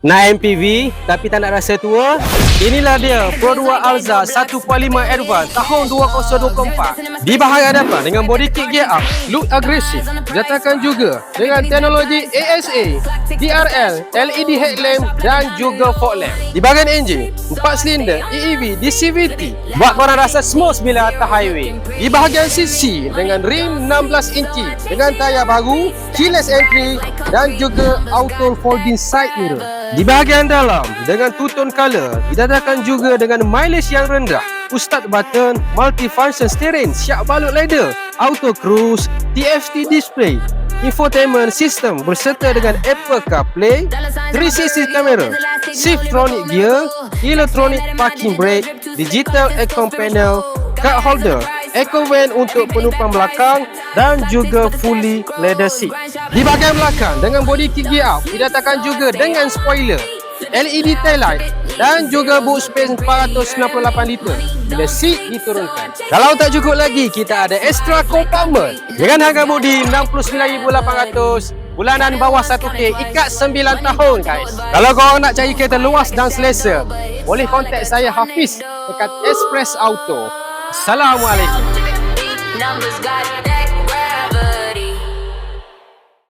Naik MPV tapi tak nak rasa tua? Inilah dia Pro 2 Alza 1.5 Advance tahun 2024. Di bahagian hadapan dengan body kit gear up, look agresif, didatangkan juga dengan teknologi ASA, DRL, LED headlamp dan juga fog lamp. Di bahagian enjin, 4 silinder EEV DCVT buat korang rasa smooth bila atas highway. Di bahagian sisi dengan rim 16 inci dengan tayar baru, keyless entry dan juga auto folding side mirror. Di bahagian dalam dengan two-tone color didatangkan juga dengan mileage yang rendah, push start button, multifunction steering, siap balut leather, auto cruise, TFT display, infotainment system berserta dengan Apple CarPlay, 360 camera, Shiftronic gear, electronic parking brake, digital aircon panel, card holder, eco vent untuk penumpang belakang dan juga fully leather seat. Di bahagian belakang dengan body kit gear up didatangkan juga dengan spoiler, LED taillight dan juga boot space 498 liter bila seat diturunkan. Kalau tak cukup lagi, kita ada extra compartment dengan harga bodi RM69,800, bulanan bawah 1K, ikat 9 tahun guys. Kalau korang nak cari kereta luas dan selesa, boleh kontak saya Hafiz dekat Express Auto. Assalamualaikum.